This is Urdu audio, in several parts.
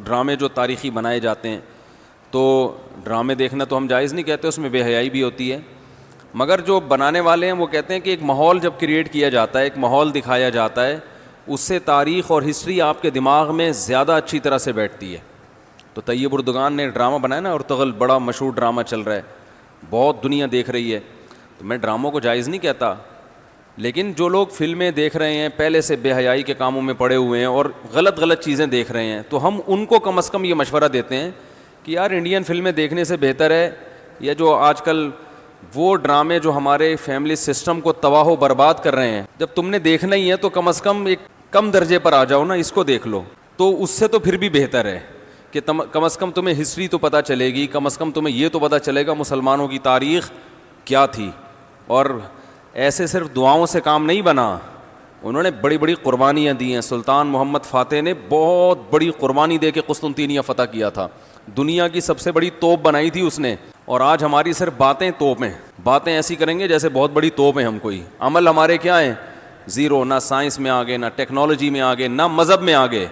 ڈرامے جو تاریخی بنائے جاتے ہیں، تو ڈرامے دیکھنا تو ہم جائز نہیں کہتے، اس میں بے حیائی بھی ہوتی ہے، مگر جو بنانے والے ہیں وہ کہتے ہیں کہ ایک ماحول جب کریٹ کیا جاتا ہے، ایک ماحول دکھایا جاتا ہے، اس سے تاریخ اور ہسٹری آپ کے دماغ میں زیادہ اچھی طرح سے بیٹھتی ہے۔ تو طیب اردگان نے ڈرامہ بنایا نا، ارطغرل بڑا مشہور ڈرامہ چل رہا ہے، بہت دنیا دیکھ رہی ہے، تو میں ڈراموں کو جائز نہیں کہتا، لیکن جو لوگ فلمیں دیکھ رہے ہیں پہلے سے بے حیائی کے کاموں میں پڑے ہوئے ہیں اور غلط چیزیں دیکھ رہے ہیں، تو ہم ان کو کم از کم یہ مشورہ دیتے ہیں کہ یار انڈین فلمیں دیکھنے سے بہتر ہے یا جو آج کل وہ ڈرامے جو ہمارے فیملی سسٹم کو تباہ و برباد کر رہے ہیں، جب تم نے دیکھنا ہی ہے تو کم از کم ایک کم درجے پر آ جاؤ نا، اس کو دیکھ لو، تو اس سے تو پھر بھی بہتر ہے کہ کم از کم تمہیں ہسٹری تو پتہ چلے گی، کم از کم تمہیں یہ تو پتہ چلے گا مسلمانوں کی تاریخ کیا تھی۔ اور ایسے صرف دعاؤں سے کام نہیں بنا، انہوں نے بڑی بڑی قربانیاں دی ہیں۔ سلطان محمد فاتح نے بہت بڑی قربانی دے کے قسطنطینیہ فتح کیا تھا، دنیا کی سب سے بڑی توپ بنائی تھی اس نے، اور آج ہماری صرف باتیں توپ ہیں، باتیں ایسی کریں گے جیسے بہت بڑی توپ ہیں ہم کوئی، عمل ہمارے کیا ہیں؟ زیرو، نہ سائنس میں آگے، نہ ٹیکنالوجی میں آگے، نہ مذہب میں آگے۔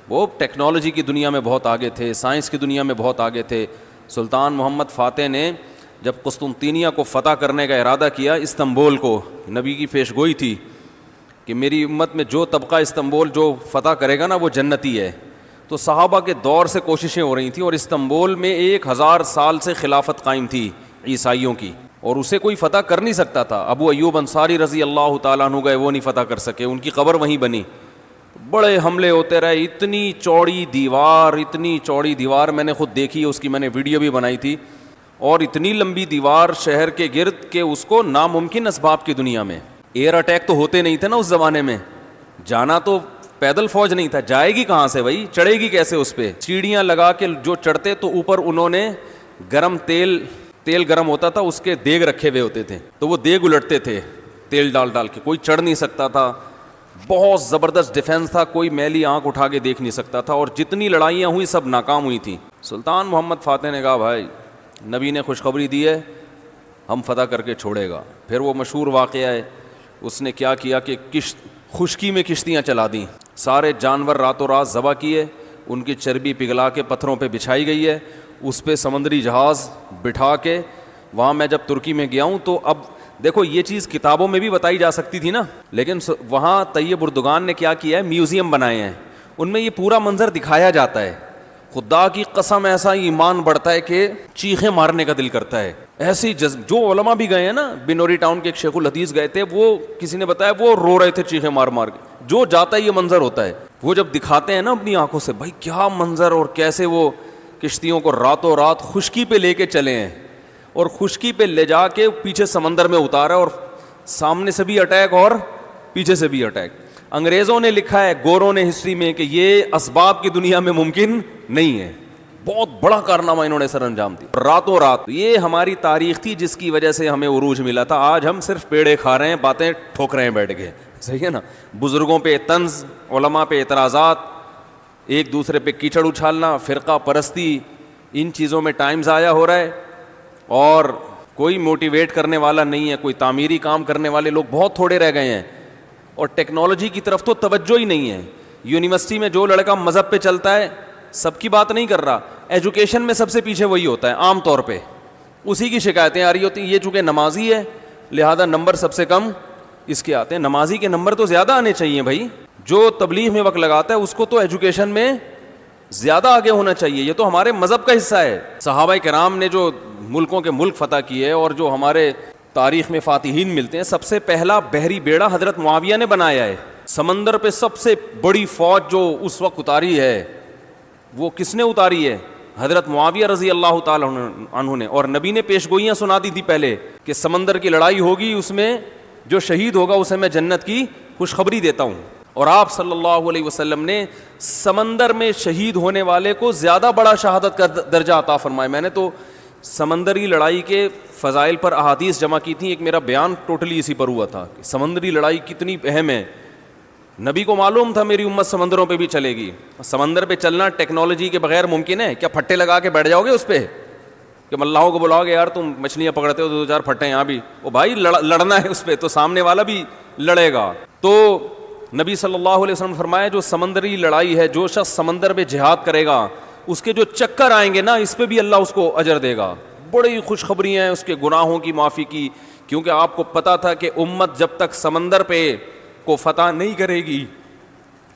وہ ٹیکنالوجی کی دنیا میں بہت آگے تھے، سائنس کی دنیا میں بہت آگے تھے۔ سلطان محمد فاتح نے جب قسطنطینیہ کو فتح کرنے کا ارادہ کیا، استنبول کو، نبی کی پیشگوئی تھی کہ میری امت میں جو طبقہ استنبول جو فتح کرے گا نا وہ جنتی ہے، تو صحابہ کے دور سے کوششیں ہو رہی تھیں، اور استنبول میں 1000 سال سے خلافت قائم تھی عیسائیوں کی، اور اسے کوئی فتح کر نہیں سکتا تھا۔ ابو ایوب انصاری رضی اللہ تعالیٰ عنہ گئے، وہ نہیں فتح کر سکے، ان کی قبر وہیں بنی، بڑے حملے ہوتے رہے، اتنی چوڑی دیوار میں نے خود دیکھی، اس کی میں نے ویڈیو بھی بنائی تھی، اور اتنی لمبی دیوار شہر کے گرد کہ اس کو ناممکن اسباب کی دنیا میں، ایئر اٹیک تو ہوتے نہیں تھے نا اس زمانے میں، جانا تو پیدل فوج نہیں تھا، جائے گی کہاں سے بھائی، چڑھے گی کیسے اس پہ؟ سیڑھیاں لگا کے جو چڑھتے تو اوپر انہوں نے گرم تیل گرم ہوتا تھا، اس کے دیگ رکھے ہوئے ہوتے تھے، تو وہ دیگ الٹتے تھے تیل ڈال کے، کوئی چڑھ نہیں سکتا تھا، بہت زبردست ڈیفنس تھا، کوئی میلی آنکھ اٹھا کے دیکھ نہیں سکتا تھا، اور جتنی لڑائیاں ہوئی سب ناکام ہوئی تھیں۔ سلطان محمد فاتح نے کہا بھائی نبی نے خوشخبری دی ہے، ہم فتح کر کے چھوڑے گا۔ پھر وہ مشہور واقعہ ہے، اس نے کیا کیا کہ خشکی میں کشتیاں چلا دیں، سارے جانور راتوں رات ذبح کیے، ان کی چربی پگھلا کے پتھروں پہ بچھائی گئی ہے، اس پہ سمندری جہاز بٹھا کے، وہاں میں جب ترکی میں گیا ہوں تو اب دیکھو یہ چیز کتابوں میں بھی بتائی جا سکتی تھی نا، لیکن وہاں طیب اردگان نے کیا کیا ہے، میوزیم بنائے ہیں، ان میں یہ پورا منظر دکھایا جاتا ہے۔ خدا کی قسم ایسا ایمان بڑھتا ہے کہ چیخیں مارنے کا دل کرتا ہے، ایسی جو علماء بھی گئے ہیں نا، بنوری ٹاؤن کے ایک شیخ الحدیث گئے تھے، وہ کسی نے بتایا وہ رو رہے تھے چیخیں مار مار کے، جو جاتا ہے یہ منظر ہوتا ہے، وہ جب دکھاتے ہیں نا اپنی آنکھوں سے، بھائی کیا منظر، اور کیسے وہ کشتیوں کو راتوں رات خشکی پہ لے کے چلے ہیں، اور خشکی پہ لے جا کے پیچھے سمندر میں اتارا، اور سامنے سے بھی اٹیک اور پیچھے سے بھی اٹیک۔ انگریزوں نے لکھا ہے، گوروں نے ہسٹری میں، کہ یہ اسباب کی دنیا میں ممکن نہیں ہے، بہت بڑا کارنامہ انہوں نے سر انجام دیا راتوں رات۔ یہ ہماری تاریخ تھی جس کی وجہ سے ہمیں عروج ملا تھا، آج ہم صرف پیڑے کھا رہے ہیں، باتیں ٹھوک رہے ہیں بیٹھ کے، صحیح ہے نا؟ بزرگوں پہ طنز، علماء پہ اعتراضات، ایک دوسرے پہ کیچڑ اچھالنا، فرقہ پرستی، ان چیزوں میں ٹائم ضائع ہو رہا ہے، اور کوئی موٹیویٹ کرنے والا نہیں ہے، کوئی تعمیری کام کرنے والے لوگ بہت تھوڑے رہ گئے ہیں، اور ٹیکنالوجی کی طرف تو توجہ ہی نہیں ہے۔ یونیورسٹی میں جو لڑکا مذہب پہ چلتا ہے، سب کی بات نہیں کر رہا، ایجوکیشن میں سب سے پیچھے وہی ہوتا ہے، عام طور پہ اسی کی شکایتیں آ رہی ہوتی ہیں، یہ چونکہ نمازی ہے لہذا نمبر سب سے کم اس کے آتے ہیں۔ نمازی کے نمبر تو زیادہ آنے چاہیے بھائی، جو تبلیغ میں وقت لگاتا ہے اس کو تو ایجوکیشن میں زیادہ آگے ہونا چاہیے، یہ تو ہمارے مذہب کا حصہ ہے۔ صحابہ کرام نے جو ملکوں کے ملک فتح کیے، اور جو ہمارے تاریخ میں فاتحین ملتے ہیں، سب سے پہلا بحری بیڑا حضرت معاویہ نے بنایا ہے۔ سمندر پہ سب سے بڑی فوج جو اس وقت اتاری ہے وہ کس نے اتاری ہے؟ حضرت معاویہ رضی اللہ تعالیٰ عنہ نے، اور نبی نے پیشگوئیاں سنا دی تھی پہلے کہ سمندر کی لڑائی ہوگی، اس میں جو شہید ہوگا اسے میں جنت کی خوشخبری دیتا ہوں، اور آپ صلی اللہ علیہ وسلم نے سمندر میں شہید ہونے والے کو زیادہ بڑا شہادت کا درجہ عطا فرمایا۔ میں نے تو سمندری لڑائی کے فضائل پر احادیث جمع کی تھیں، ایک میرا بیان ٹوٹلی اسی پر ہوا تھا کہ سمندری لڑائی کتنی اہم ہے۔ نبی کو معلوم تھا میری امت سمندروں پہ بھی چلے گی، سمندر پہ چلنا ٹیکنالوجی کے بغیر ممکن ہے کیا؟ پھٹے لگا کے بیٹھ جاؤ گے اس پہ کہ ملاحوں کو بلاؤ گے یار تم مچھلیاں پکڑتے ہو، 2-4 پھٹے یہاں بھی، وہ بھائی لڑنا ہے اس پہ تو سامنے والا بھی لڑے گا۔ تو نبی صلی اللہ علیہ وسلم نے فرمایا جو سمندری لڑائی ہے, جو شخص سمندر میں جہاد کرے گا, اس کے جو چکر آئیں گے نا, اس پہ بھی اللہ اس کو اجر دے گا. بڑی خوشخبری ہیں اس کے گناہوں کی معافی کی, کیونکہ آپ کو پتا تھا کہ امت جب تک سمندر پہ کو فتح نہیں کرے گی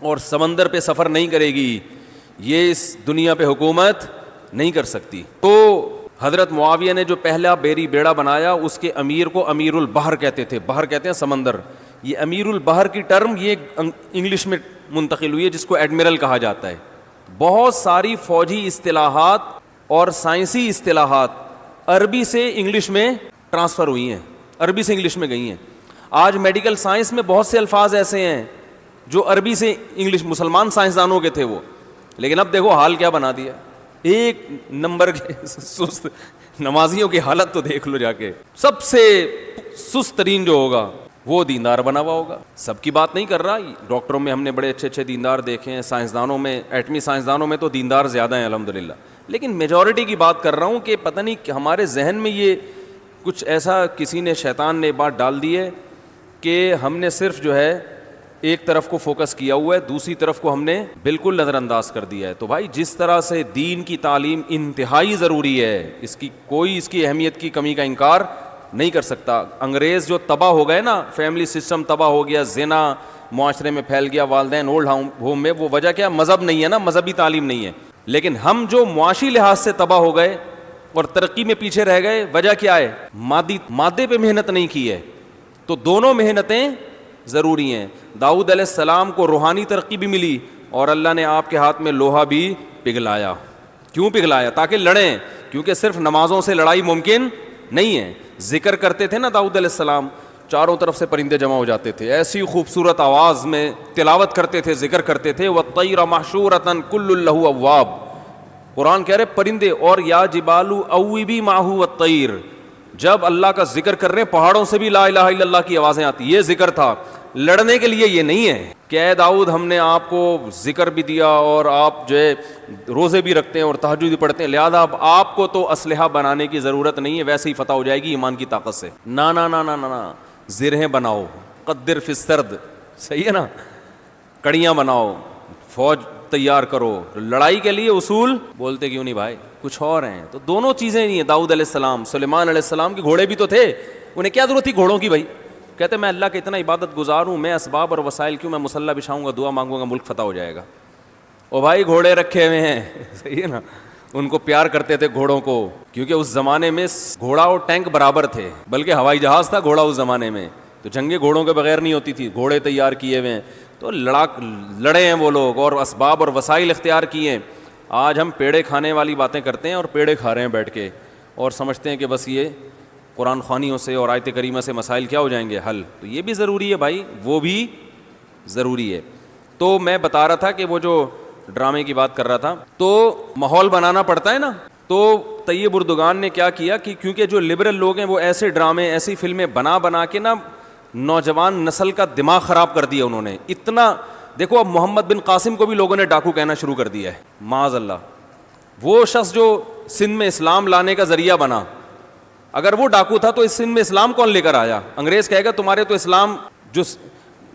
اور سمندر پہ سفر نہیں کرے گی, یہ اس دنیا پہ حکومت نہیں کر سکتی. تو حضرت معاویہ نے جو پہلا بیڑا بنایا, اس کے امیر کو امیر البحر کہتے تھے. بحر کہتے ہیں سمندر. یہ امیر البحر کی ٹرم یہ انگلش میں منتقل ہوئی ہے, جس کو ایڈمرل کہا جاتا ہے. بہت ساری فوجی اصطلاحات اور سائنسی اصطلاحات عربی سے انگلش میں ٹرانسفر ہوئی ہیں, عربی سے انگلش میں گئی ہیں. آج میڈیکل سائنس میں بہت سے الفاظ ایسے ہیں جو عربی سے انگلش, مسلمان سائنسدانوں کے تھے وہ, لیکن اب دیکھو حال کیا بنا دیا. ایک نمبر کے سست نمازیوں کی حالت تو دیکھ لو جا کے. سب سے سست ترین جو ہوگا وہ دیندار بنا ہوا ہوگا. سب کی بات نہیں کر رہا, ڈاکٹروں میں ہم نے بڑے اچھے اچھے دیندار دیکھے ہیں, سائنسدانوں میں, ایٹمی سائنسدانوں میں تو دیندار زیادہ ہیں الحمدللہ, لیکن میجورٹی کی بات کر رہا ہوں کہ پتہ نہیں کہ ہمارے ذہن میں یہ کچھ ایسا کسی نے, شیطان نے بات ڈال دی ہے کہ ہم نے صرف جو ہے ایک طرف کو فوکس کیا ہوا ہے, دوسری طرف کو ہم نے بالکل نظر انداز کر دیا ہے. تو بھائی جس طرح سے دین کی تعلیم انتہائی ضروری ہے, اس کی کوئی اس کی اہمیت کی کمی کا انکار نہیں کر سکتا. انگریز جو تباہ ہو گئے نا, فیملی سسٹم تباہ ہو گیا, زنا معاشرے میں پھیل گیا, والدین اولڈ ہوم میں, وہ وجہ کیا, مذہب نہیں ہے نا, مذہبی تعلیم نہیں ہے. لیکن ہم جو معاشی لحاظ سے تباہ ہو گئے اور ترقی میں پیچھے رہ گئے, وجہ کیا ہے, مادے پہ محنت نہیں کی ہے. تو دونوں محنتیں ضروری ہیں. داؤد علیہ السلام کو روحانی ترقی بھی ملی اور اللہ نے آپ کے ہاتھ میں لوہا بھی پگھلایا. کیوں پگھلایا؟ تاکہ لڑیں, کیونکہ صرف نمازوں سے لڑائی ممکن نہیں ہے. ذکر کرتے تھے نا داؤد علیہ السلام, چاروں طرف سے پرندے جمع ہو جاتے تھے, ایسی خوبصورت آواز میں تلاوت کرتے تھے, ذکر کرتے تھے. وَالطَّيْرَ مَحْشُورَةً كُلٌّ لَهُ أَوَّابٌ, قرآن کہہ رہے پرندے, اور یا جبالُ أَوِّبِي مَعَهُ وَالطَّيْرُ, جب اللہ کا ذکر کر رہے ہیں پہاڑوں سے بھی لا الہ الا اللہ کی آوازیں آتی. یہ ذکر تھا, لڑنے کے لیے یہ نہیں ہے کہ اے داؤد ہم نے آپ کو ذکر بھی دیا اور آپ جو ہے روزے بھی رکھتے ہیں اور تہجد بھی پڑھتے ہیں, لہذا اب آپ کو تو اسلحہ بنانے کی ضرورت نہیں ہے, ویسے ہی فتح ہو جائے گی ایمان کی طاقت سے. نا نا نا نا نا, زرہیں بناؤ, قدر فی السرد, صحیح ہے نا, کڑیاں بناؤ, فوج تیار کرو, لڑائی کے لیے اصول بولتے کیوں نہیں بھائی, کچھ اور ہیں. تو دونوں چیزیں نہیں ہیں. داؤد علیہ السلام, سلیمان علیہ السلام کے گھوڑے بھی تو تھے, انہیں کیا ضرورت تھی گھوڑوں کی بھائی. کہتے میں اللہ کا اتنا عبادت گزار ہوں, میں اسباب اور وسائل کیوں, میں مصلی بچھاؤں گا, دعا مانگوں گا, ملک فتح ہو جائے گا. او بھائی گھوڑے رکھے ہوئے ہیں, صحیح ہے نا, ان کو پیار کرتے تھے گھوڑوں کو, کیونکہ اس زمانے میں گھوڑا اور ٹینک برابر تھے, بلکہ ہوائی جہاز تھا گھوڑا اس زمانے میں, تو جنگیں گھوڑوں کے بغیر نہیں ہوتی تھی, گھوڑے تیار کیے ہوئے ہیں. تو لڑے ہیں وہ لوگ اور اسباب اور وسائل اختیار کیے ہیں. آج ہم پیڑے کھانے والی باتیں کرتے ہیں اور پیڑے کھا رہے ہیں بیٹھ کے, اور سمجھتے ہیں کہ بس یہ قرآن خوانیوں سے اور آیت کریمہ سے مسائل کیا ہو جائیں گے حل. تو یہ بھی ضروری ہے بھائی, وہ بھی ضروری ہے. تو میں بتا رہا تھا کہ وہ جو ڈرامے کی بات کر رہا تھا, تو ماحول بنانا پڑتا ہے نا. تو طیب اردگان نے کیا کیا کہ کیونکہ جو لبرل لوگ ہیں وہ ایسے ڈرامے, ایسی فلمیں بنا کے نا نوجوان نسل کا دماغ خراب کر دیا انہوں نے. اتنا دیکھو, اب محمد بن قاسم کو بھی لوگوں نے ڈاکو کہنا شروع کر دیا ہے, معاذ اللہ. وہ شخص جو سندھ میں اسلام لانے کا ذریعہ بنا, اگر وہ ڈاکو تھا تو اس سندھ میں اسلام کون لے کر آیا؟ انگریز کہے گا تمہارے تو اسلام, جو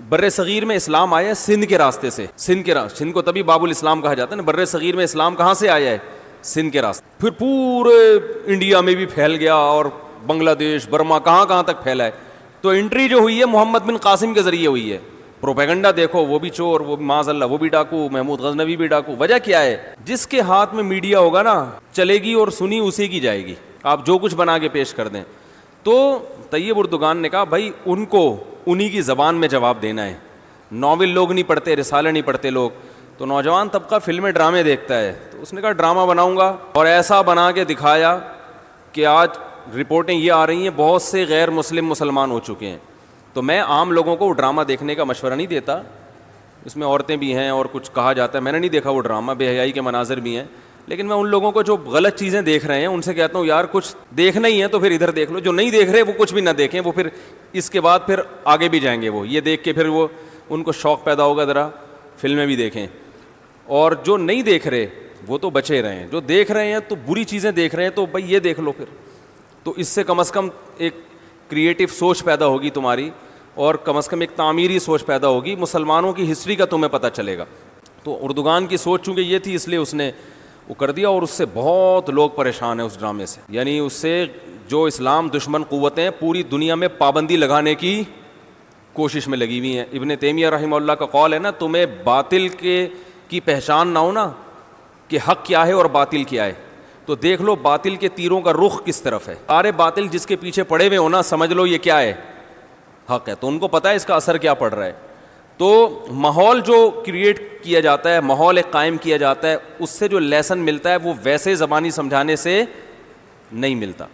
بر صغیر میں اسلام آیا ہے سندھ کے راستے سے, سندھ کو تبھی باب الاسلام کہا جاتا ہے نا. بر صغیر میں اسلام کہاں سے آیا ہے؟ سندھ کے راستے, پھر پورے انڈیا میں بھی پھیل گیا اور بنگلہ دیش, برما, کہاں تک پھیلا ہے. تو انٹری جو ہوئی ہے محمد بن قاسم کے ذریعے ہوئی ہے. پروپیگنڈا دیکھو, وہ بھی چور, وہ بھی معاذ اللہ وہ بھی ڈاکو, محمود غزنوی بھی ڈاکو. وجہ کیا ہے؟ جس کے ہاتھ میں میڈیا ہوگا نا چلے گی اور سنی اسی کی جائے گی, آپ جو کچھ بنا کے پیش کر دیں. تو طیب اردگان نے کہا بھائی ان کو انہی کی زبان میں جواب دینا ہے. ناول لوگ نہیں پڑھتے, رسالے نہیں پڑھتے لوگ, تو نوجوان طبقہ فلمیں ڈرامے دیکھتا ہے. تو اس نے کہا ڈرامہ بناؤں گا, اور ایسا بنا کے دکھایا کہ آج رپورٹیں یہ آ رہی ہیں بہت سے غیر مسلم مسلمان ہو چکے ہیں. تو میں عام لوگوں کو وہ ڈرامہ دیکھنے کا مشورہ نہیں دیتا, اس میں عورتیں بھی ہیں اور کچھ کہا جاتا ہے, میں نے نہیں دیکھا وہ ڈرامہ, بے حیائی کے مناظر بھی ہیں. لیکن میں ان لوگوں کو جو غلط چیزیں دیکھ رہے ہیں ان سے کہتا ہوں یار کچھ دیکھنا ہی ہے تو پھر ادھر دیکھ لو, جو نہیں دیکھ رہے وہ کچھ بھی نہ دیکھیں, وہ پھر اس کے بعد پھر آگے بھی جائیں گے, وہ یہ دیکھ کے پھر وہ ان کو شوق پیدا ہوگا ذرا فلمیں بھی دیکھیں. اور جو نہیں دیکھ رہے وہ تو بچے رہے ہیں, جو دیکھ رہے ہیں تو بری چیزیں دیکھ رہے ہیں تو بھائی یہ دیکھ لو پھر, تو اس سے کم از کم ایک کریٹو سوچ پیدا ہوگی تمہاری. اور کم از کم ایک تعمیری سوچ پیدا ہوگی, مسلمانوں کی ہسٹری کا تمہیں پتہ چلے گا. تو اردوغان کی سوچ چونکہ یہ تھی اس لیے اس نے وہ کر دیا, اور اس سے بہت لوگ پریشان ہیں اس ڈرامے سے. یعنی اس سے جو اسلام دشمن قوتیں پوری دنیا میں پابندی لگانے کی کوشش میں لگی ہوئی ہیں. ابن تیمیہ رحمہ اللہ کا قول ہے نا, تمہیں باطل کی پہچان نہ ہو نا کہ حق کیا ہے اور باطل کیا ہے, تو دیکھ لو باطل کے تیروں کا رخ کس طرف ہے. سارے باطل جس کے پیچھے پڑے ہوئے ہونا, سمجھ لو یہ کیا ہے, حق ہے. تو ان کو پتہ ہے اس کا اثر کیا پڑ رہا ہے. تو ماحول جو کریٹ کیا جاتا ہے, ماحول ایک قائم کیا جاتا ہے, اس سے جو لیسن ملتا ہے وہ ویسے زبانی سمجھانے سے نہیں ملتا.